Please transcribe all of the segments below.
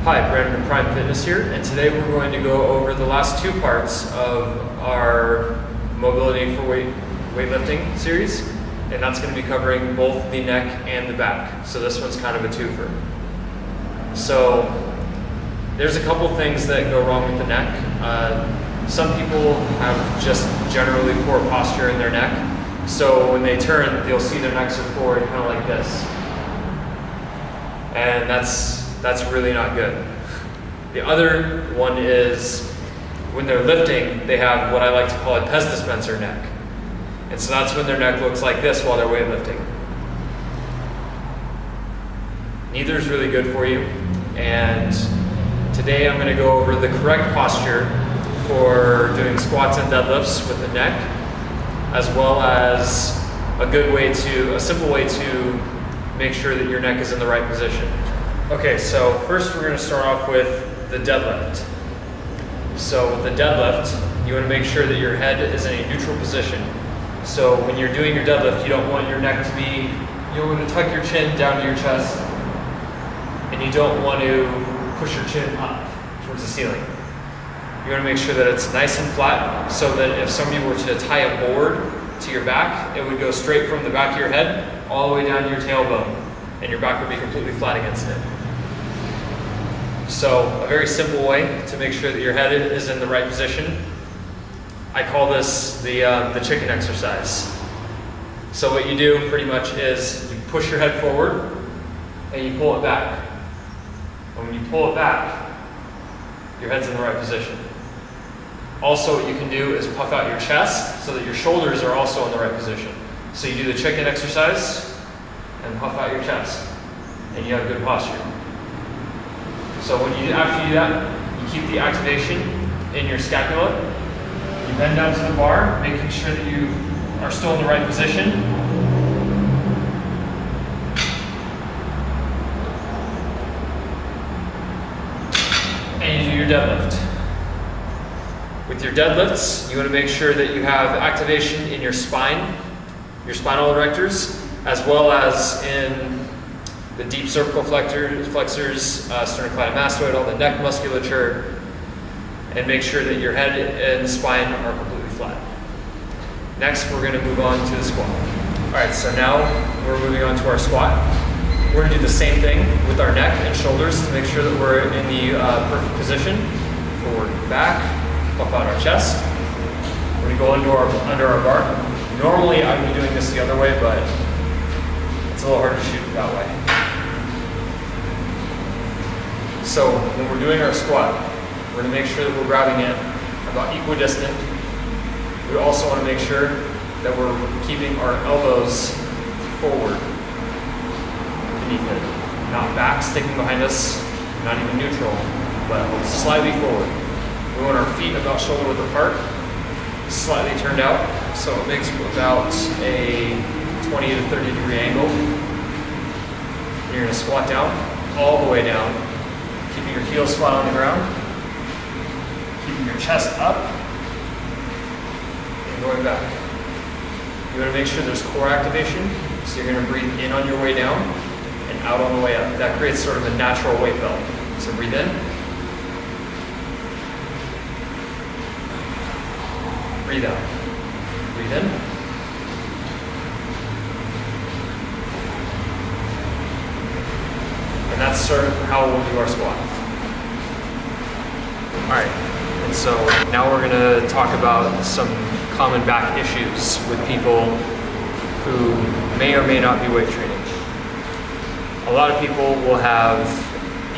Hi, Brandon from Prime Fitness here, and today we're going to go over the last two parts of our mobility for weightlifting series, and that's going to be covering both the neck and the back. So this one's kind of a twofer. So there's a couple things that go wrong with the neck. Some people have just generally poor posture in their neck, so when they turn, you'll see their necks are forward kind of like this, and that's really not good. The other one is when they're lifting, they have what I like to call a Pez dispenser neck. And so that's when their neck looks like this while they're weightlifting. Neither is really good for you. And today I'm going to go over the correct posture for doing squats and deadlifts with the neck, as well as a simple way to make sure that your neck is in the right position. Okay, so first we're going to start off with the deadlift. So with the deadlift, you want to make sure that your head is in a neutral position. So when you're doing your deadlift, you don't want your neck to be, you want to tuck your chin down to your chest, and you don't want to push your chin up towards the ceiling. You want to make sure that it's nice and flat, so that if somebody were to tie a board to your back, it would go straight from the back of your head all the way down to your tailbone, and your back would be completely flat against it. So a very simple way to make sure that your head is in the right position, I call this the chicken exercise. So what you do pretty much is you push your head forward and you pull it back. And when you pull it back, your head's in the right position. Also, what you can do is puff out your chest so that your shoulders are also in the right position. So you do the chicken exercise and puff out your chest, and you have good posture. So after you do that, you keep the activation in your scapula. You bend down to the bar, making sure that you are still in the right position. And you do your deadlift. With your deadlifts, you want to make sure that you have activation in your spine, your spinal erectors, as well as in the deep cervical flexors, sternocleidomastoid, all the neck musculature, and make sure that your head and spine are completely flat. Next, we're going to move on to the squat. All right, so now we're moving on to our squat. We're going to do the same thing with our neck and shoulders to make sure that we're in the perfect position. Forward, back, puff out our chest. We're going to go under our bar. Normally, I would be doing this the other way, but it's a little hard to shoot that way. So when we're doing our squat, we're going to make sure that we're grabbing it about equidistant. We also want to make sure that we're keeping our elbows forward beneath it. Not back sticking behind us, not even neutral, but slightly forward. We want our feet about shoulder width apart, slightly turned out, so it makes about a 20 to 30 degree angle. You're going to squat down, all the way down, keeping your heels flat on the ground, keeping your chest up, and going back. You want to make sure there's core activation, so you're going to breathe in on your way down and out on the way up. That creates sort of a natural weight belt. So breathe in, breathe out, breathe in, and that's sort of how we'll do our squat. Alright, and so now we're going to talk about some common back issues with people who may or may not be weight training. A lot of people will have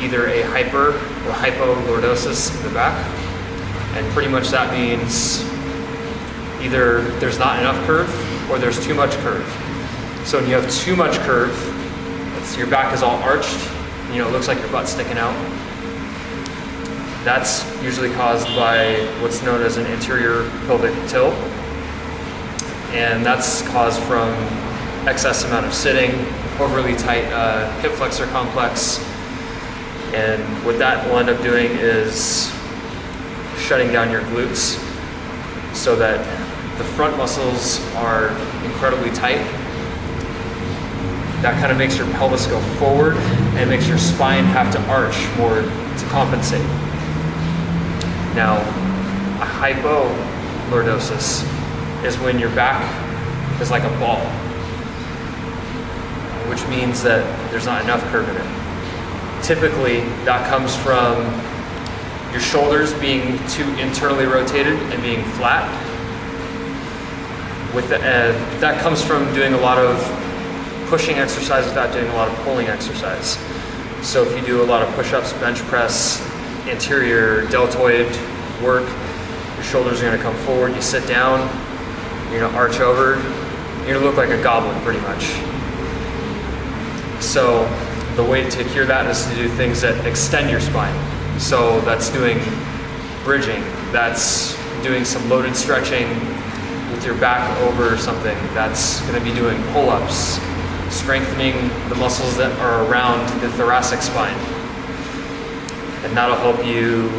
either a hyper or hypolordosis in the back, and pretty much that means either there's not enough curve or there's too much curve. So when you have too much curve, your back is all arched, it looks like your butt's sticking out. That's usually caused by what's known as an anterior pelvic tilt, and that's caused from excess amount of sitting, overly tight hip flexor complex, and what that will end up doing is shutting down your glutes so that the front muscles are incredibly tight. That kind of makes your pelvis go forward and makes your spine have to arch more to compensate. Now, a hypolordosis is when your back is like a ball, which means that there's not enough curve in it. Typically, that comes from your shoulders being too internally rotated and being flat. That comes from doing a lot of pushing exercise without doing a lot of pulling exercise. So if you do a lot of push-ups, bench press, anterior deltoid work, your shoulders are gonna come forward, you sit down, you're gonna arch over, you're gonna look like a goblin pretty much. So the way to cure that is to do things that extend your spine. So that's doing bridging, that's doing some loaded stretching with your back over something, that's gonna be doing pull-ups, strengthening the muscles that are around the thoracic spine. And that'll help you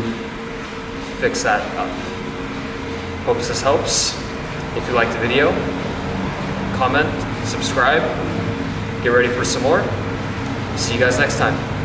fix that up. Hope this helps. If you liked the video, comment, subscribe, get ready for some more. See you guys next time.